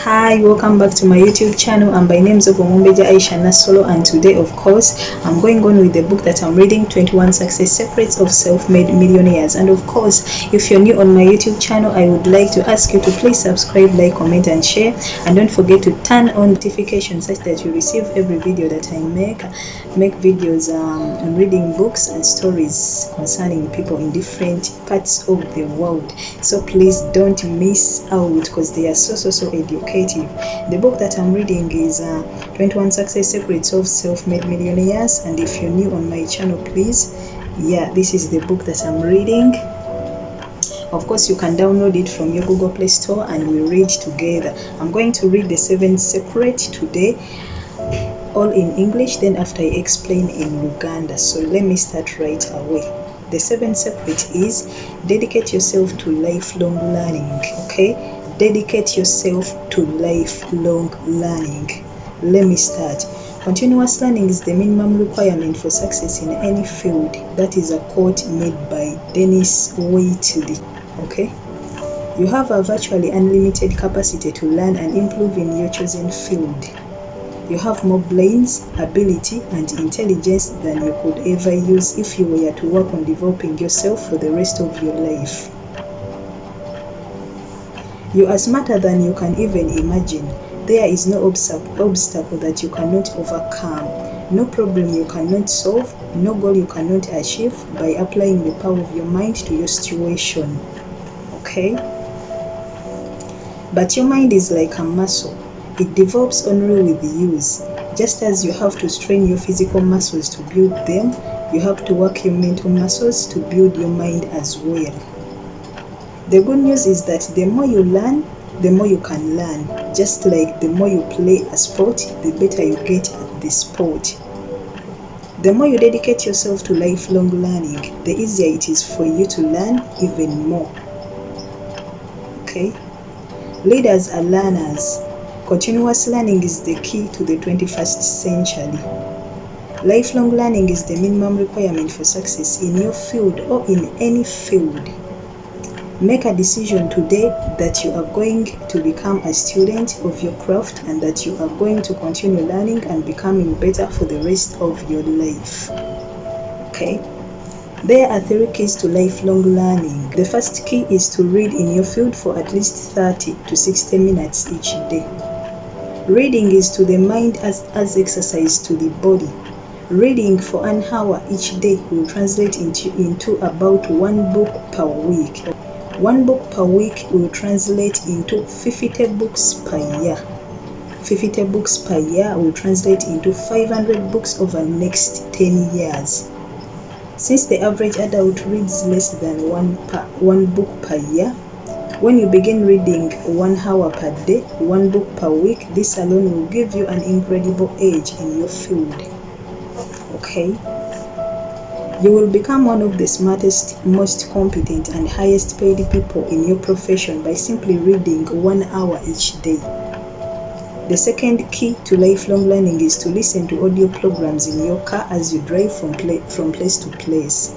Hi, welcome back to my YouTube channel, and by names of Omumbejja, Aisha, Nassolo, and today of course I'm going on with the book that I'm reading, 21 Success Secrets of Self-Made Millionaires. And of course, if you're new on my YouTube channel, I would like to ask you to please subscribe, like, comment and share, and don't forget to turn on notifications such that you receive every video that I make videos on reading books and stories concerning people in different parts of the world. So please don't miss out because they are so educative. The book that I'm reading is 21 Success Secrets of Self-Made Millionaires, and if you're new on my channel, please, this is the book that I'm reading. Of course, you can download it from your Google Play Store and we read together. I'm going to read the 7th secret today, all in English, then after I explain in Uganda. So let me start right away. The 7th secret is dedicate yourself to lifelong learning. Okay, dedicate yourself to lifelong learning. Let me start. Continuous learning is the minimum requirement for success in any field. That is a quote made by Dennis Waitley. Okay, you have a virtually unlimited capacity to learn and improve in your chosen field. You have more brains, ability, and intelligence than you could ever use if you were to work on developing yourself for the rest of your life. You are smarter than you can even imagine. There is no obstacle that you cannot overcome, no problem you cannot solve, no goal you cannot achieve by applying the power of your mind to your situation. Okay? But your mind is like a muscle. It develops only with use. Just as you have to strain your physical muscles to build them, you have to work your mental muscles to build your mind as well. The good news is that the more you learn, the more you can learn. Just like the more you play a sport, the better you get at the sport. The more you dedicate yourself to lifelong learning, the easier it is for you to learn even more. Okay? Leaders are learners. Continuous learning is the key to the 21st century. Lifelong learning is the minimum requirement for success in your field or in any field. Make a decision today that you are going to become a student of your craft and that you are going to continue learning and becoming better for the rest of your life. Okay? There are 3 keys to lifelong learning. The first key is to read in your field for at least 30 to 60 minutes each day. Reading is to the mind as exercise to the body. Reading for an hour each day will translate into about 1 book per week. 1 book per week will translate into 50 books per year. 50 books per year will translate into 500 books over the next 10 years. Since the average adult reads less than 1 book per year, when you begin reading 1 hour per day, 1 book per week, this alone will give you an incredible edge in your field. Okay? You will become one of the smartest, most competent, and highest paid people in your profession by simply reading 1 hour each day. The second key to lifelong learning is to listen to audio programs in your car as you drive from place to place.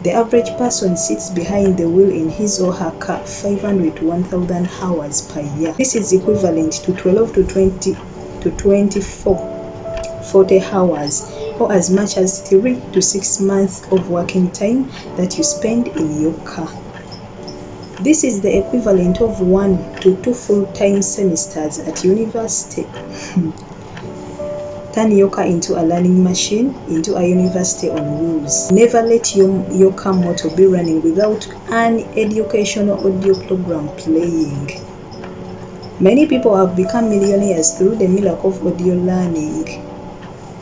The average person sits behind the wheel in his or her car 500 to 1,000 hours per year. This is equivalent to 12 to 20 to 24, 40 hours, or as much as 3 to 6 months of working time that you spend in your car. This is the equivalent of 1 to 2 full-time semesters at university. Turn your car into a learning machine, into a university on wheels. Never let your car motor be running without an educational audio program playing. Many people have become millionaires through the miracle of audio learning.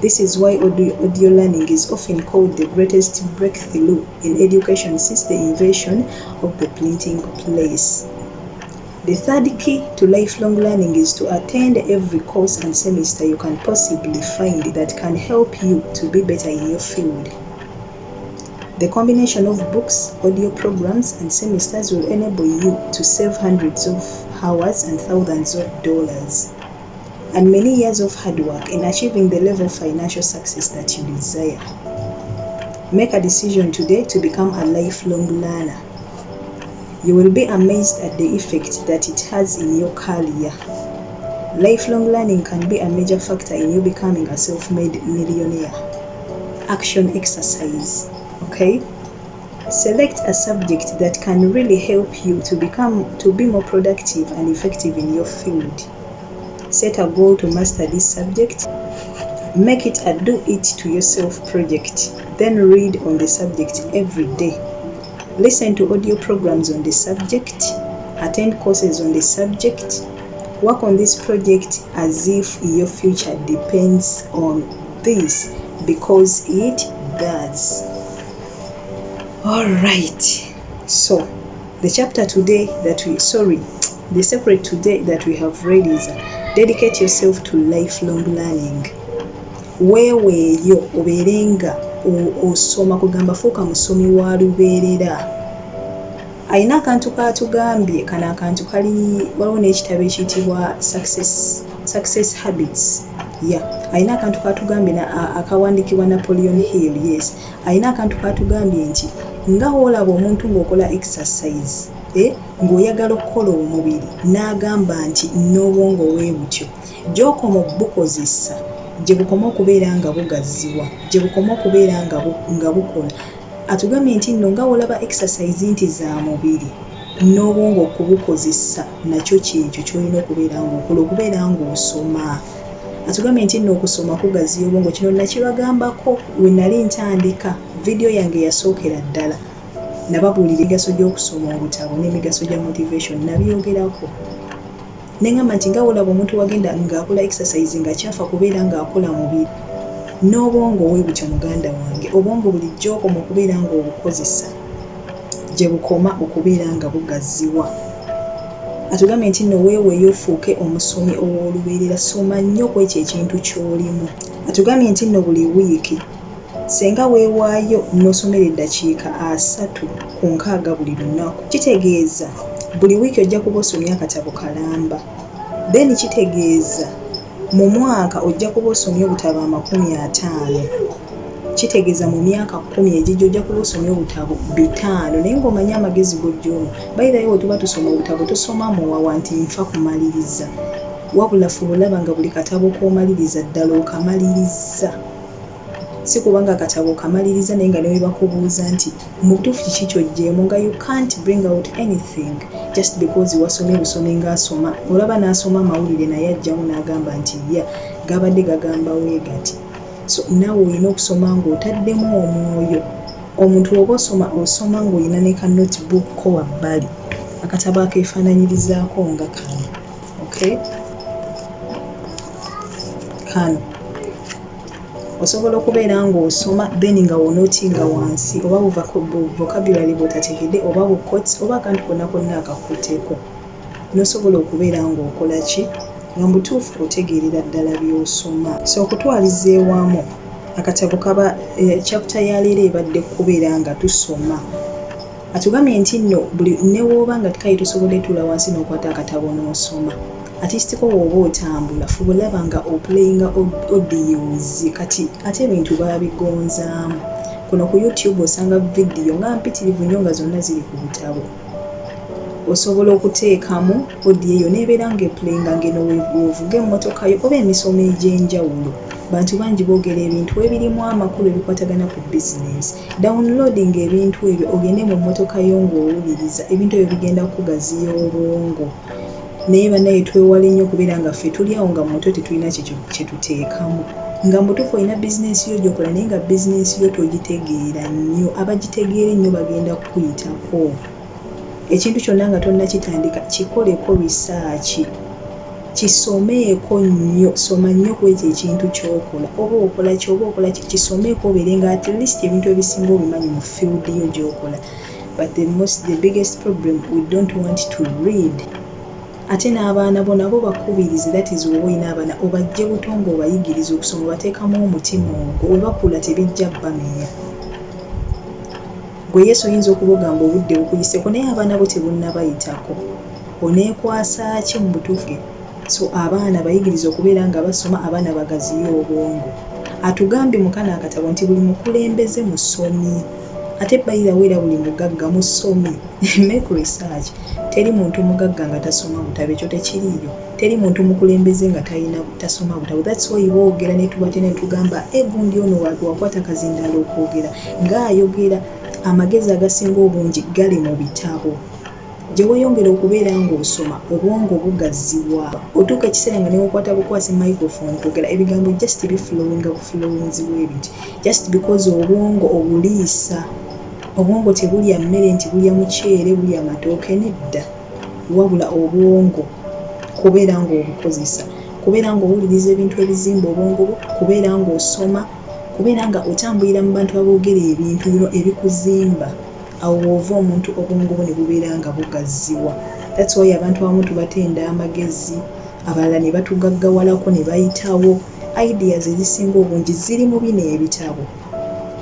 This is why audio learning is often called the greatest breakthrough in education since the invention of the printing press. The third key to lifelong learning is to attend every course and semester you can possibly find that can help you to be better in your field. The combination of books, audio programs, and semesters will enable you to save hundreds of hours and thousands of dollars, and many years of hard work in achieving the level of financial success that you desire. Make a decision today to become a lifelong learner. You will be amazed at the effect that it has in your career. Lifelong learning can be a major factor in you becoming a self-made millionaire. Action exercise. Okay? Select a subject that can really help you to be more productive and effective in your field. Set a goal to master this subject. Make it a do it to yourself project. Then read on the subject every day. Listen to audio programs on the subject. Attend courses on the subject. Work on this project as if your future depends on this, because it does. Alright, so the separate today that we have read is dedicate yourself to lifelong learning. Weeweeyo obeerenga osoma, kugamba fuuka musomi wa lubeerera. Alina akantu kaatugambye, kano akantu waliwo n'ekitabo ekiyitibwa Success Habits. Alina akantu kaatugambye akawandiikibwa Napoleon Hill. Yes, alina akantu kaatugambye nti nga olaba omuntu ng'okola exercise ng'oyagala okukola omubiri n'agamba nti n'obwongo bwe butyo, gy'okoma obukozesa, gye bukoma okubeera nga bugaziwa, gye bukoma okubeera nga bukola. Atugambye nti nno nga olaba exercise nti za mubiri, n'obwongo okubukozesa nakyo kyekyo ky'olina okubeera ng'okola, okubeera ng'osoma. Atugambye nti nno okusoma kugaziya obwongo. Kino nakibagambako we nali ntandika vidiyo yange yasookera ddala. Nababuulira emigaso gy'okusoma obutabo n'emigaso gya motivation, nabyogerako. Neŋŋamba nti nga olaba omuntu wagenda ng'akola exercise nga kyafa kubeera ng'akola mubiri, n'obwongo we butyo muganda wange. Obwongo bulijjo okoma okubeera ng'obukozesa, gye bukoma okubeera nga bugaziwa. Atugambye nti nno weeweeyo ofuuke omusomi ow'olubeerera, soma nnyo ku ekyo ekintu ky'olimu. Atugambye nti nno buli wiiki senga weewaayo n'osomera eddakiika 3 ku 6 buli lunaku, kitegeeza buli wiiki ojja kuba osomye akatabo kalamba. Then kitegeeza mu mwaka ojja kuba osomye obutabo 50. Kitegeeza mu myaka 10 egijja ojja kuba osomye obutabo 5. Naye ng'omanye amagezi g'ojjoomu. Bayirayo bwe tuba tusoma obutabo tosoma muwawa nti nfa kumaliriza. Wabula fuba olaba nga buli katabo k'omaliriza ddala okamaliriza. Si kubanga akatabo okamaliriza naye nga ne bakubuuza nti mu butuufu kiki ky'oggyeemu, nga you can't bring out anything just because wasomye busomi ng'asoma. Olaba n'asoma amawulire naye ajjamu n'agamba nti gabadde gagamba weegati. So naawe olina okusoma ng'otaddemu omwoyo. Omuntu oba osoma ng'olina ne ka notebook ko wabbali, akatabo akeefaananyirizaako nga kano. Okay? Kano osobola okubeera ng'osoma then nga wonootinga wansi oba vocabulary bw'otategedde oba bukots oba akantu konna akakuteeko. N'osobola okubeera ng'okola ki? Nga mutuufu otegeerera ddala by'osoma. So okutwaliza ewamu akatabo kaba chapter ya leero ebadde kubeera nga tusoma. Atugambye nti nno ne w'oba nga tukayi tusobodde tuula wansi n'okwata akatabo n'osoma. Atisitiko bw'oba otambula fuba olaba nga oplayinga audios. Kati ate ebintu baabigonzaamu. Kuno ku YouTube osanga vidiyo nga mpitirivu nnyo nga zonna ziri ku butabo. Osobola okuteekamu audio eyo n'ebeera ng'eplayinga ng'eno weevuga emmotoka yo oba emisomo egy'enjawulo. Bantu bangi boogera ebintu ebirimu amakulu ebikwatagana ku bizinesi. Downloading ebintu ebyo ogende mu mmotoka yo ng'owuliriza. Ebintu ebyo bigenda kugaziya obwongo. Naye bannaye twewale nnyo okubeera nga ffe tuli awo nga mu mutwe tetulina kye tuteekamu. Nga mutuufu olina bizinesi yo gy'okola naye nga bizinesi yo togitegeera nnyo. Abagitegeera ennyo bagenda kukuyitako. Ekintu kyonna nga tonnakitandika kikoleko research. Kisomeeko nnyo. Soma nnyo ku ekyo ekintu ky'okola. Oba okola ki kisomeeko obeere nga at least ebintu ebisinga obimanyi mu field yo gy'okola. But the biggest problem, we don't want to read. Ate n'abaana bo nabo bakubirize, that is wowe olina abaana obajje buto ng'obayigiriza okusoma, obateekamu omutima ogwo. We bakula tebijja bamenya. Gwe Yesu oyinza okubogamba obudde bukuyiseeko naye abaana bo tebunnabayitako. Oneekwasa ki mu butuufu? So abaana bayigiriza okubeera nga basoma, abaana bagaziye obwongo. Atugambye mu kano akatabo nti buli mukulembeze musomi. ate bayira buli mugagga musomi. Make research. Teri muntu mugagga nga tasoma butabo, ekyo tekiriyo. Teri muntu mukulembeze nga tasoma butabo. That's why boogera ne tubate ne tugamba gundi ono wakwata kazindaala okwogera ng'ayogera. Amagezi agasinga obungi gali mu bitabo. Gye weeyongera okubeera ng'osoma obwongo bugazzibwa. Otuuka ekiseera nga newakwata bukwasi microphone kwogera ebigambo just biflowinga buflowinzibwa ebiti just because obwongo obuliisa. Obwongo tebulya mmere nti bulya muceere bulya matooke, nedda. Wabula obwongo kubeera ng'obukozesa, kubeera ng'owuliriza ebintu ebizimba obwongo bwo, kubeera ng'osoma, kubeera nga otambulira mu bantu aboogera ebintu ebikuzimba. Awo ova omuntu obwongo bwo ne bubeera nga bugazzibwa. That's why abantu abamu tubatenda amagezi, abalala ne batugaggawalako ne bayitawo. Ideas ezisinga obungi ziri mu bino ebitabo.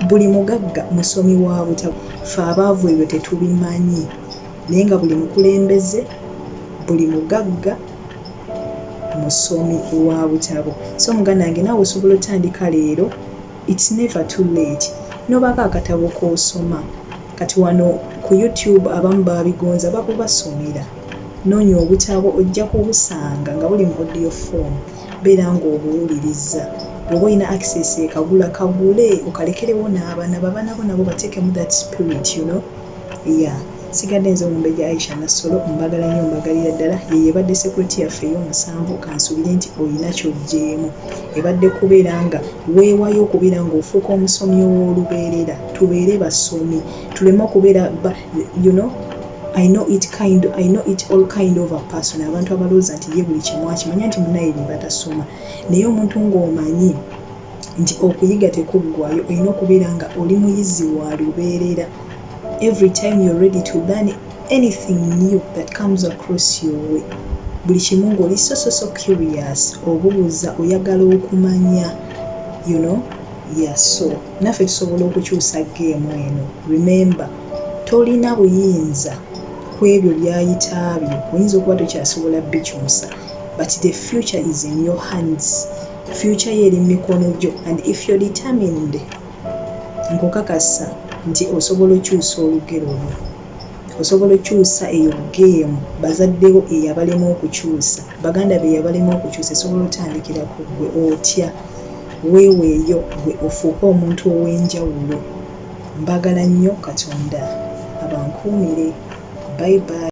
Buli mugagga musomi wa butabo. Ffe abaavu ebyo tetubimanyi, naye nga buli mukulembeze, buli mugagga musomi wa butabo. So muganda wange naawe osobola otandika leero. It's never too late. Nobaako akatabo k'osoma. Kati wano ku YouTube abamu babigonza bakubasomera. Noonya obutabo ojja kubusanga nga buli mu audio form. Beera ng'obuwuliriza. Bw'oba olina access ekagula kagule okalekerewo n'abaana bo nabo bateekemu that spirit, you know. Yeah. Sigadde nze Omumbejja Aisha Nassolo, mbagala nnyo mbagalira ddala. Ye yebadde security yaffe ey'omusanvu, kansubire nti olina ky'oggyeemu. Ebadde kubeera nga weewayo okubeera ng'ofuuka omusomi ow'olubeerera. Tubeere basomi. Tuleme okubeera you know, I know it all kind of a person. Abantu abalowooza nti ye buli kimu akimanya nti munnaye ne batasoma. Naye omuntu ng'omanyi nti okuyiga tekuggwaayo, olina okubeera nga oli muyizi wa lubeerera. Every time you're ready to learn anything new that comes across your way. Buli kimu ng'oli so curious, obuuza, oyagala okumanya, you know. Yeah, so naffe tusobola okukyusa geemu eno. Remember, tolina buyinza ku ebyo by'ayita byo. Oyinza okuba tokyasobola bikyusa, but the future is in your hands. Future yeri mu mikono gyo, and if you're determined, nkukakasa nti osobola okyusa olugero lwo. Osobola okyusa eyo geemu bazaddewo eyabalema okukyusa, baganda be yabalema okukyusa. Esobola otandikira ku gwe otya. Weeweeyo gwe ofuuke omuntu ow'enjawulo. Mbagala nnyo, Katonda abankuumire. Bye bye.